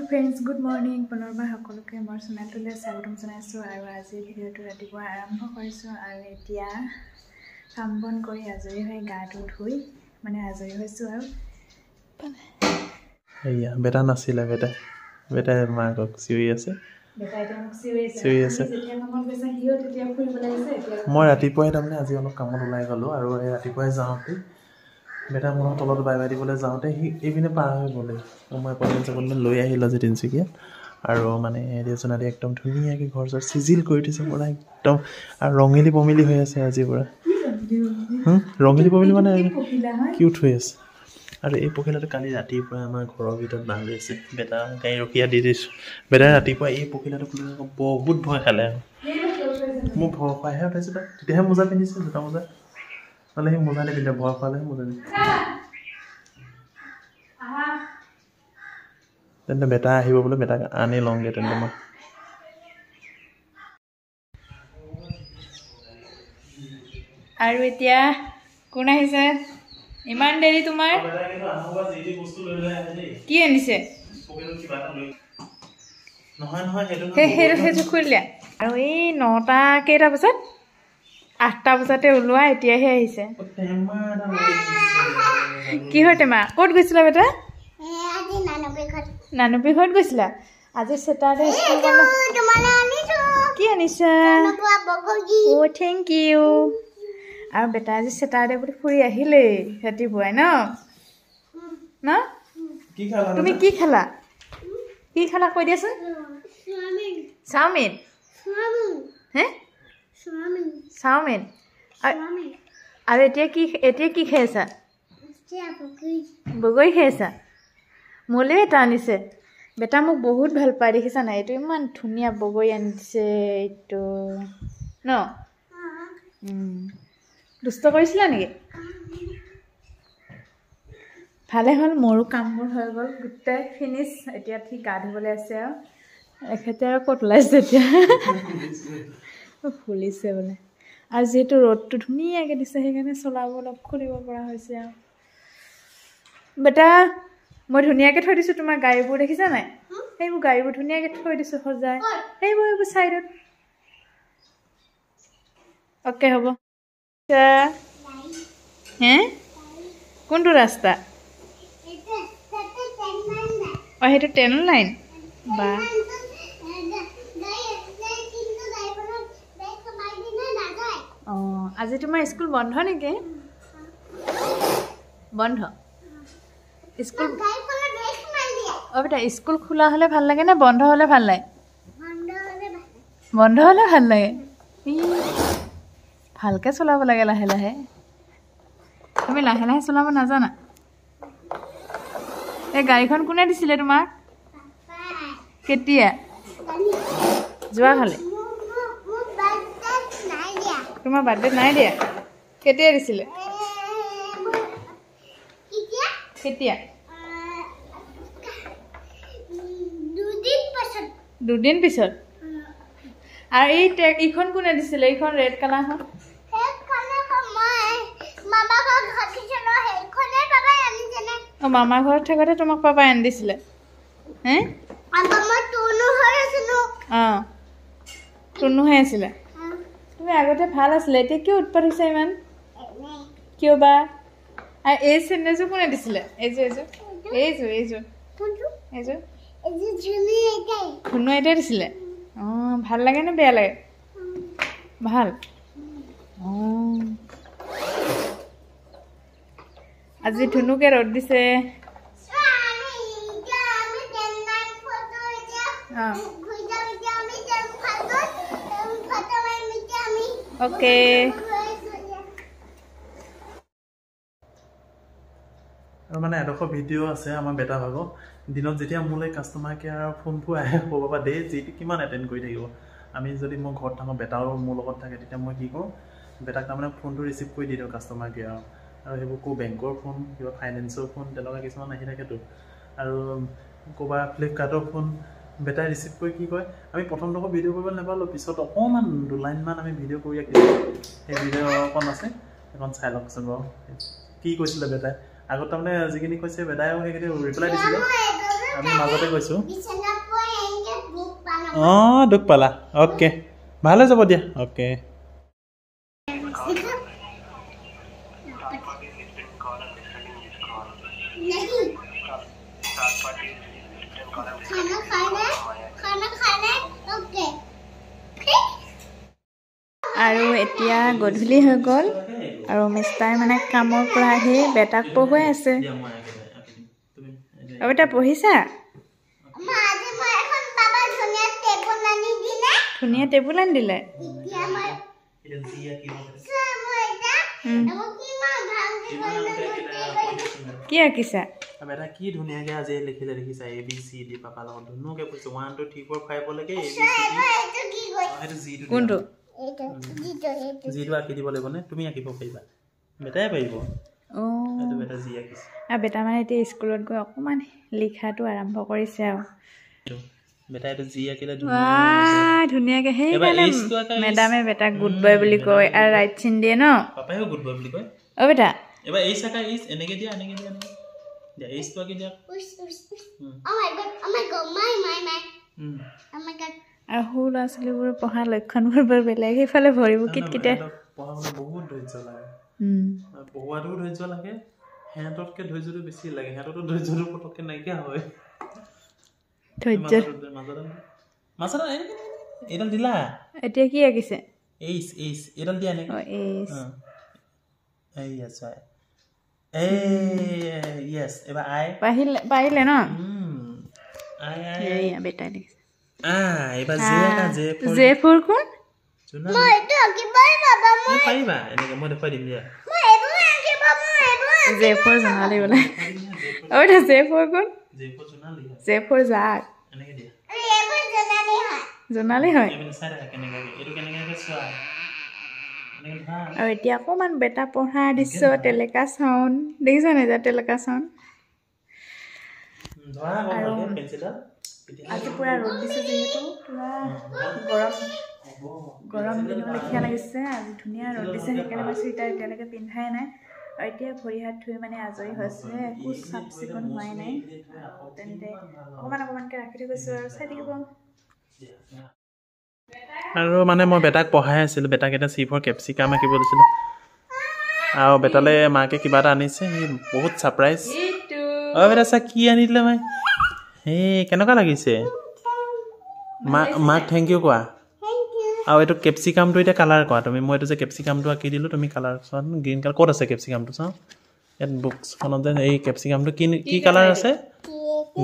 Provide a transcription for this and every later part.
friends good morning पुनर्बार सकलोके मोर चेनेलटुले स्वागतम जनाइছো আৰু আজি ভিডিওটো ৰাতিপুৱা আৰম্ভ কৰিছো আৰু এতিয়া কাম বন কৰি আজৰি হৈ গাটো ধুই মানে আজৰি হৈছো আৰু এইয়া বেটা নাছিলে বেটা মাকক চিৰি আছে বেটা এটা মোক চিৰি আছে যেতিয়া কামত গৈছে হিও তেতিয়া ফুৰিবলৈ আহিছে এতিয়া মই ৰাতিপুৱাই তাৰমানে আজি অলপ কামত ওলাই গলো আৰু ৰাতিপুৱাই যাওঁতে বেটা মোৰ তলত বাই দিবলৈ যাওঁতে এইপিনে পাৰ হৈ গ'লে মই পঞ্চায়ত লৈ আহিলোঁ আজি তিনিচুকীয়া আৰু মানে ৰেচনালি একদম ধুনীয়াকৈ ঘৰ চৰ চিজিল কৰি দিছে পুৰা একদম আৰু ৰঙিলি পমিলি হৈ আছে আজিৰ পৰা ৰঙিলি পমিলি মানে কিউট হৈ আছে আৰু এই পখিলাটো কালি ৰাতিপুৱা আমাৰ ঘৰৰ ভিতৰত বান্ধি আছে বেটা গাড়ী ৰখিয়া দি দিছোঁ বেটাই ৰাতিপুৱা এই পখিলাটো বহুত ভয় খালে মোক ভয় খুৱাইহে উঠাইছোঁ তাক তেতিয়াহে মোজা পিন্ধিছে জোতা মোজা নহ'লে সেই মোজা নিপিন্ধে ভয় খোৱালে মোজা নিপিন্ধে তেন্তে বেটা আহিব বোলে বেটাক আনি লওঁগৈ তেন্তে মই আৰু এতিয়া কোন আহিছে ইমান দেৰি তোমাৰ কি আনিছে সেইটো খুলিলে আৰু এই 9টা কেইটা বজাত 8টা বজাতে ওলোৱা এতিয়াহে আহিছে কি হয় টেমা ক'ত গৈছিলা বেটা নানুপি ঘৰত গৈছিলা আজি ছেটাৰডে স্কুল কি আনিছা অ' থেংক ইউ আৰু বেটা আজি ছেটাৰডে বুলি ফুৰি আহিলেই ৰাতিপুৱাই ন তুমি কি খালা কৈ দিয়াচোন চাওমিন চাওমিন আৰু এতিয়া কি খাই আছা বগৰী খাই আছা মোলৈ এটা আনিছে বেটা মোক বহুত ভাল পায় দেখিছা নাই এইটো ইমান ধুনীয়া বগৰী আনিছে এইটো ন দুষ্ট কৰিছিলা নেকি ভালে হ'ল মোৰো কামবোৰ হৈ গ'ল গোটেই ফিনিছ এতিয়া ঠিক গা ধুবলৈ আছে আৰু এখেতে আৰু ক'ত ওলাইছে এতিয়া ফুলিছে বোলে আৰু যিহেতু ৰ'দটো ধুনীয়াকৈ দিছে সেইকাৰণে চলাব অলপ খুলিব পৰা হৈছে আৰু বেটা মই ধুনীয়াকৈ থৈ দিছোঁ তোমাৰ গাড়ীবোৰ দেখিছা নাই সেইবোৰ গাড়ীবোৰ ধুনীয়াকৈ থৈ দিছোঁ সজাই সেইবোৰ চাইডত অ'কে হ'ব হে কোনটো ৰাস্তা অঁ সেইটো 10 লাইন বা অঁ আজি তোমাৰ স্কুল বন্ধ নেকি বন্ধ স্কুল অঁ বেটা স্কুল খোলা হ'লে ভাল লাগে নে বন্ধ হ'লে ভাল লাগে বন্ধ হ'লে ভাল লাগে ভালকৈ চলাব লাগে লাহে লাহে তুমি লাহে লাহে চলাব নাজানা এই গাড়ীখন কোনে দিছিলে তোমাক কেতিয়া যোৱা হ'লে তোমাৰ বাৰ্থডে নাই দিয়া কেতিয়া দিছিলে কেতিয়া দুদিন পিছত আৰু এইখন কোনে দিছিলে এইখন ৰেড কালাৰখন অঁ মামাৰ ঘৰত থাকোঁতে তোমাক পাপাই আনি দিছিলে হে অঁ টুনু হৈ আছিলে তুমি আগতে ভাল আছিলে এতিয়া কিয় উৎপাত হৈছে ইমান কিয় বা আৰু এই চেণ্ডেলযোৰ কোনে দিছিলে এইযোৰ ধুনু আইতাই দিছিলে অঁ ভাল লাগে নে বেয়া লাগে ভাল অঁ আজি ধুনুকে ৰ'দ দিছে অ'কে আৰু মানে এডোখৰ ভিডিঅ' আছে আমাৰ বেটা ভাগৰ দিনত যেতিয়া মোলৈ কাষ্টমাৰ কেয়াৰৰ ফোনবোৰ আহে ক'ব পৰা দে যিটো কিমান এটেণ্ড কৰি থাকিব আমি যদি মই ঘৰত থাকোঁ বেটাও মোৰ লগত থাকে তেতিয়া মই কি কৰোঁ বেটাক তাৰমানে ফোনটো ৰিচিভ কৰি দি দিওঁ কাষ্টমাৰ কেয়াৰৰ আৰু সেইবোৰ ক'ৰ বেংকৰ ফোন কিবা ফাইনেন্সৰ ফোন তেনেকুৱা কিছুমান আহি থাকেতো আৰু ক'ৰবাত ফ্লিপকাৰ্টৰ ফোন বেটাই ৰিচিভ কৰি কি কয় আমি প্ৰথমডোখৰ ভিডিঅ' কৰিবলৈ নাপালোঁ পিছত অকণমান 2 লাইনমান আমি ভিডিঅ' কৰি ৰাখিছোঁ সেই ভিডিঅ' অকণ আছে এখন চাই লওকচোন বাৰু কি কৈছিলে বেটাই আগত তাৰমানে যিখিনি কৈছে বেটাইও সেইখিনি ৰিপ্লাই দিছিলে আমি মাজতে কৈছোঁ অঁ দুখ পালা অ'কে ভালে যাব দিয়া অ'কে আৰু এতিয়া গধূলি হৈ গ'ল আৰু মিষ্টাই মানে কামৰ পৰা আহি বেটাক পঢ়ুৱাই আছে আৰু বেটা পঢ়িছা ধুনীয়া টেবুল আনি দিলে কি আঁকিছা বেটা কি ধুনীয়াকৈ আজি লিখিলে দেখিছা ABCD পাপা লগত ধুনীয়াকৈ কৈছে 1 2 3 4 5 লৈকে কোনটো জিটো আঁকি দিব লাগিব নে তুমি আঁকিব পাৰিবা বেটাই পাৰিব এইটো বেটা জি আঁকিছে আৰু বেটা মানে এতিয়া স্কুলত গৈ অকণমান লিখাটো আৰম্ভ কৰিছে আৰু বেটা এইটো জি আঁকিলে ধুনীয়াকৈ সেইকাৰণে মেডামে বেটাক গুড বয় বুলি কয় আৰু ৰাইট চিন দিয়ে ন পাপাইও গুড বয় বুলি কয় অ' বেটা এবাৰ এই চাকা ইজ এনেকৈ দিয়া দিয়া এইচটো আঁকি দিয়া আৰু সৰু ল'ৰা ছোৱালীবোৰ পঢ়া লক্ষণবোৰ বৰ বেলেগ সেইফালে ভৰিবোৰ কিটকিটে পঢ়াবলৈ বহুত ধৈৰ্য লাগে পঢ়োৱাটো ধৈৰ্য লাগে সিহঁততকৈ ধৈৰ্যটো বেছি লাগে সিহঁততো ধৈৰ্যটো পটককৈ নাইকিয়া হয় মাজত এইডাল দিলা এতিয়া কি আঁকিছে এইচ এইডাল দিয়া নেকি yes এবাৰ আই পাৰিলে ন আই বেটাই দেখিছে এবাৰ জে ফৰ কোন পাৰিবা এনেকৈ মই দেখুৱাই দিম দিয়া জে ফৰ জনালি বোলে অ' এটা জে ফৰ কোন জে ফৰ জাক এনেকৈ দিয়া জনালি হয় চোৱা আৰু এতিয়া অকণমান বেটা পঢ়া দৃশ্য টেলেকা চাউণ্ড দেখিছ নাই যা টেলেকা চাউণ্ড আৰু আজি পুৰা ৰ'দ দিছে যিহেতু পুৰা গৰম দিনৰ লেখীয়া লাগিছে আজি ধুনীয়া ৰ'দ দিছে সেইকাৰণে মই চুইটাৰ এতিয়ালৈকে পিন্ধাই নাই আৰু এতিয়া ভৰি হাত ধুই মানে আজৰি হৈছে একো চাফ চিকুণ হোৱাই নাই তেন্তে অকণমানকৈ ৰাখি থৈ গৈছোঁ আৰু চাই থাকিব আৰু মানে মই বেটাক পঢ়াই আছিলোঁ বেটাক এটা চিফৰ কেপচিকাম আঁকিব দিছিলোঁ আৰু বেটালৈ মাকে কিবা এটা আনিছে সি বহুত ছাৰপ্ৰাইজ অ' বেটা চা কি আনি দিলে মাই সেই কেনেকুৱা লাগিছে মাক থেংক ইউ কোৱা আৰু এইটো কেপচিকামটো এতিয়া কালাৰ কৰা তুমি মই এইটো যে কেপচিকামটো আঁকি দিলোঁ তুমি কালাৰ চোৱা গ্ৰীণ কালাৰ ক'ত আছে কেপচিকামটো চাওঁ ইয়াত বুকছখনত যে এই কেপচিকামটো কি কালাৰ আছে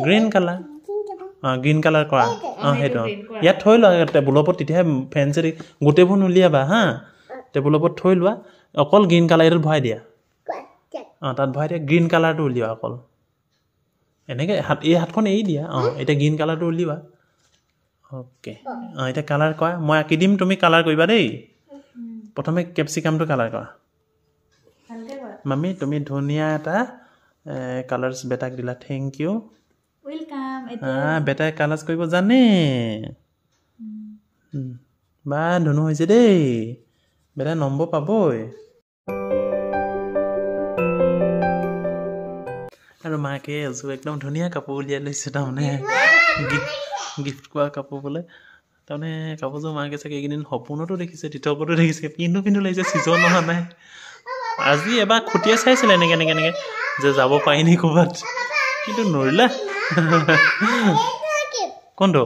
গ্ৰীণ কালাৰ অঁ গ্ৰীণ কালাৰ কৰা অঁ সেইটো ইয়াত থৈ লোৱা টেবুলৰ ওপৰত তেতিয়াহে ফেঞ্চি গোটেইবোৰ নুলিয়াবা হা টেবুলৰ ওপৰত থৈ লোৱা অকল গ্ৰীণ কালাৰ এইটোত ভৰাই দিয়া অঁ তাত ভৰাই দিয়া গ্ৰীণ কালাৰটো উলিওৱা অকল এনেকৈ এই হাতখন এৰি দিয়া অঁ এতিয়া গ্ৰীণ কালাৰটো উলিওৱা অ'কে অঁ এতিয়া কালাৰ কৰা মই আঁকি দিম তুমি কালাৰ কৰিবা দেই প্ৰথমে কেপচিকামটো কালাৰ কৰা মামী তুমি ধুনীয়া এটা কালাৰ্ছ বেটাক দিলা থেংক ইউ বেটাই কালাৰ্ছ কৰিব জানে বা ধুনু হৈছে দেই বেটাই নম্বৰ পাবই আৰু মাকে এযোৰ একদম ধুনীয়া কাপোৰ উলিয়াই লৈছে তাৰমানে গিফ্ট কৰা কাপোৰ বোলে তাৰমানে কাপোৰযোৰ মাকে চাগে এইকেইদিন সপোনতো দেখিছে টিটকতো দেখিছে পিন্ধো লাগিছে ছিজন অহা নাই আজি এবাৰ খুটিয়াই চাইছিলে এনেকৈ যে যাব পাৰি নি ক'ৰবাত কিন্তু নৰিলা কোনটো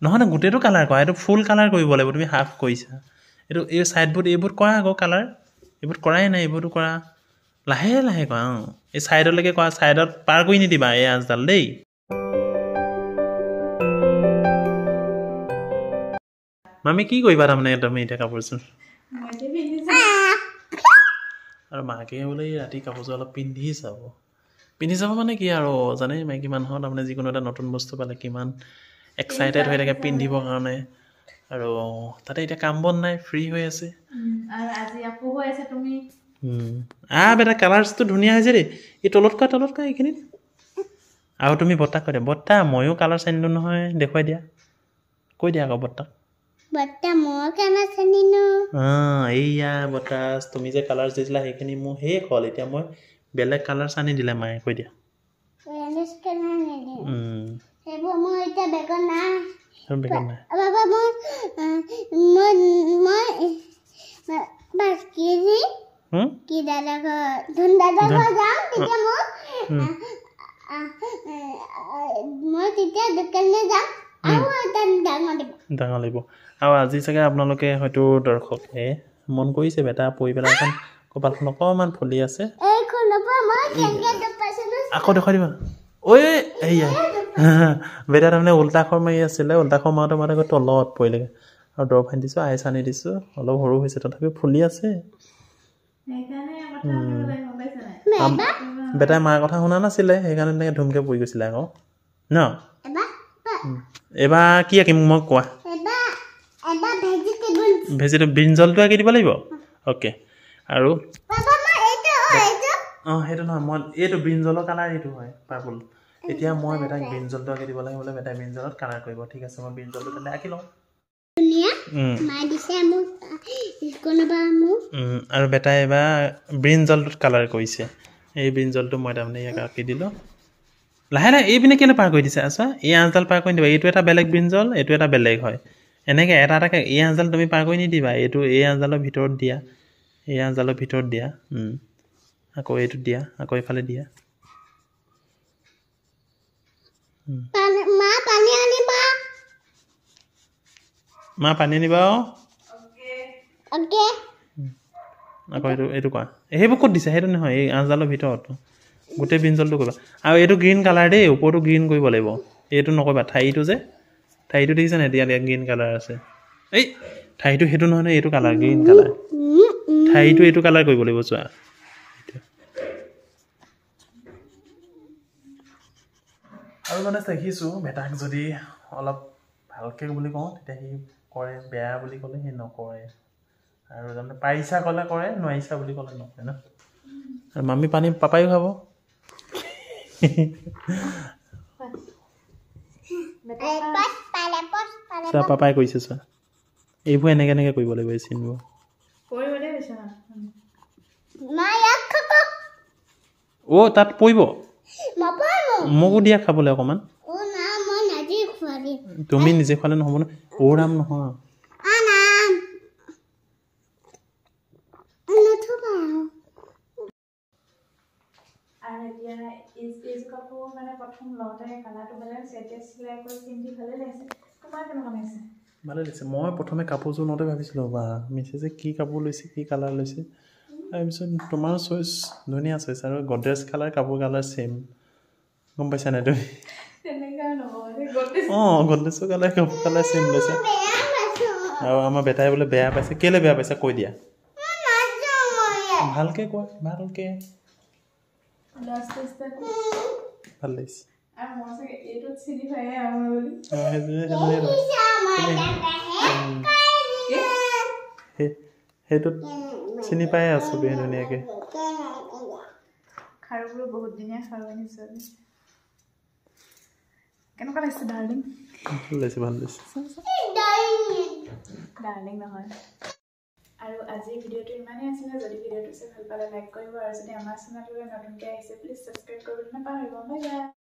নহয় গোটেইটো কালাৰ কৰা এইটো ফুল কালাৰ কৰিব লাগিব তুমি হাফ কৰিছা এইটো এই ছাইডবোৰ্ড এইবোৰ কৰা আকৌ কালাৰ এইবোৰ কৰাই নাই এইবোৰতো কৰা লাহে লাহে কৰা অঁ এই ছাইডলৈকে কৰা ছাইডত পাৰ কৰি নিদিবা এই আঁচডাল দেই মামী কি কৰিবা তাৰমানে তুমি এতিয়া কাপোৰযোৰ আৰু মাকে বোলে ৰাতি কাপোৰযোৰ অলপ পিন্ধি চাব মানে কি আৰু জানে মাইকী মানুহৰ তাৰমানে যিকোনো এটা নতুন বস্তু পালে কিমান এক্সাইটেড হৈ থাকে পিন্ধিবৰ কাৰণে আৰু তাতে এতিয়া কাম বন নাই ফ্ৰী হৈ আছে বেটা কালাৰ্ছটো ধুনীয়া হৈছে দেই এই তলত কৰা এইখিনিত আৰু তুমি বৰ্তাক কৈ দিয়া বৰ্তা ময়ো কালাৰ্ছ আনিলোঁ নহয় দেখুৱাই দিয়া কৈ দিয়া আকৌ বৰ্তাক এইয়া বৰ্তাছ তুমি যে কালাৰ্ছ দিছিলা সেইখিনি মোৰ শেষ হ'ল এতিয়া মই বেলেগ কালাৰ্ছ আনি দিলে মায়ে কৈ দিয়া সেইবোৰ মই এতিয়া বেগত নাই বেগত নাই বাবা মই 5 কেজি কি দাদা ধন দাদা যাম তেতিয়া মই তেতিয়া দোকানলৈ যাম আৰু এটা ডাঙৰ লাগিব আৰু আজি চাগে আপোনালোকে হয়তো দৰ্শকে মন কৰিছে বেটা পৰি পেলাই এখন কপালখন অকণমান ফুলি আছে আকৌ দেখুৱাই দিবা ঐ এইয়া বেটা তাৰমানে উল্টা আখৰ মাৰি আছিলে উল্টা আখৰ মাৰোঁতে মই আকৌ তলত পৰিলেগৈ আৰু দৰৱ আনি দিছোঁ আইচ আনি দিছোঁ অলপ সৰু হৈছে তথাপিও ফুলি আছে বেটাই মাৰ কথা শুনা নাছিলে সেইকাৰণে তেনেকৈ ধুমকৈ পৰি গৈছিলে আকৌ ন এইবাৰ কি আঁকিম মই কোৱা ভেজিটেবল ব্ৰিঞ্জলটো আঁকি দিব লাগিব অ'কে আৰু সেইটো নহয় মই এইটো ব্ৰিঞ্জলৰ কালাৰ এইটো হয় পাৰ্পল এতিয়া মই বেটাক ব্ৰিঞ্জলটো আঁকি দিব লাগে বোলে বেটাই ব্ৰিঞ্জলত কালাৰ কৰিব ঠিক আছে মই ব্ৰিঞ্জলটো তেন্তে আঁকি লওঁ আৰু বেটাই এবাৰ ব্ৰিঞ্জলটোত কালাৰ কৰিছে এই ব্ৰিঞ্জলটো মই তাৰমানে ইয়াক আঁকি দিলোঁ লাহে লাহে এইপিনে কেলৈ পাৰ কৰি দিছে আচ্ছা এই আঁচডাল পাৰ কৰি দিবা এইটো এটা বেলেগ ব্ৰিঞ্জল এইটো এটা বেলেগ হয় এনেকৈ এটা এটাকৈ এই আঁচডাল তুমি পাৰ কৰি নিদিবা এইটো এই আঁচডালৰ ভিতৰত দিয়া এই আঁচডালৰ ভিতৰত দিয়া আকৌ এইটোত দিয়া আকৌ এইফালে দিয়া মা পানী আনিবা আকৌ এইটো কোৱা সেইবোৰ ক'ত দিছে সেইটো নহয় এই আঁচডালৰ ভিতৰত গোটেই ব্ৰিঞ্জলটো কৰিবা আৰু এইটো গ্ৰীণ কালাৰ দেই ওপৰটো গ্ৰীণ কৰিব লাগিব এইটো নকৰিবা ঠাৰিটো যে ঠাৰিটো দেখিছে নাই এতিয়া গ্ৰীণ কালাৰ আছে এই ঠাৰিটো সেইটো নহয় নহয় এইটো কালাৰ গ্ৰীণ কালাৰ ঠাৰিটো এইটো কালাৰ কৰিব লাগিব চোৱা আৰু মানে দেখিছোঁ বেটাক যদি অলপ ভালকৈ বুলি কওঁ তেতিয়া সি কৰে বেয়া বুলি ক'লে সি নকৰে আৰু তাৰমানে পাৰিছা ক'লে কৰে নোৱাৰিছা বুলি ক'লে নকৰে ন আৰু মামী পানী পাপায়ো খাব চোৱা পাপাই কৰিছে চোৱা এইবোৰ এনেকৈ এনেকৈ কৰিব লাগিব এই চিনবোৰ তাত পৰিব মোকো দিয়া খাবলৈ অকণমান তুমি নিজে খোৱালে নহ'ব ন ৰাম নহয় আৰু এতিয়া এইযোৰ কাপোৰ মানে প্ৰথম লওঁতে কালাৰটো বেলেগ আছে এতিয়া চিলাই কৰি পিন্ধি ভালে লাগিছে তোমাৰ কেনেকুৱা লাগিছে ভালে লাগিছে মই প্ৰথমে কাপোৰযোৰ লওঁতে ভাবিছিলোঁ বা মিছেছে কি কাপোৰ লৈছে কি কালাৰ লৈছে তাৰপিছত তোমাৰ চইচ ধুনীয়া চইচ আৰু গডৰেজ কালাৰ কাপোৰ কালাৰ ছেইম গম পাইছা নাই তুমি গডৰেজৰ কালাৰ কাপোৰ কালাৰ ছেইম লৈছে আৰু আমাৰ বেটাই বোলে বেয়া পাইছে কেলৈ বেয়া পাইছে কৈ দিয়া ভালকৈ কোৱা ভালকৈ ভাল লাগিছে সেইটোত চিনি পাই আছো ধুনীয়াকৈ খাৰুবোৰো বহুত দিনীয়া খাৰু আনিছে কেনেকুৱা লাগিছে ডাৰ্লিং ভাল লাগিছে ডাৰ্লিং নহয় আৰু আজিৰ ভিডিঅ'টো ইমানেই আছিলে যদি ভিডিঅ'টো চাই ভাল পালে লাইক কৰিব আৰু যদি আমাৰ চেনেলটোলৈ নতুনকৈ আহিছে প্লিজ ছাবস্ক্ৰাইব কৰিবলৈ নাপাহৰিব বাই বাই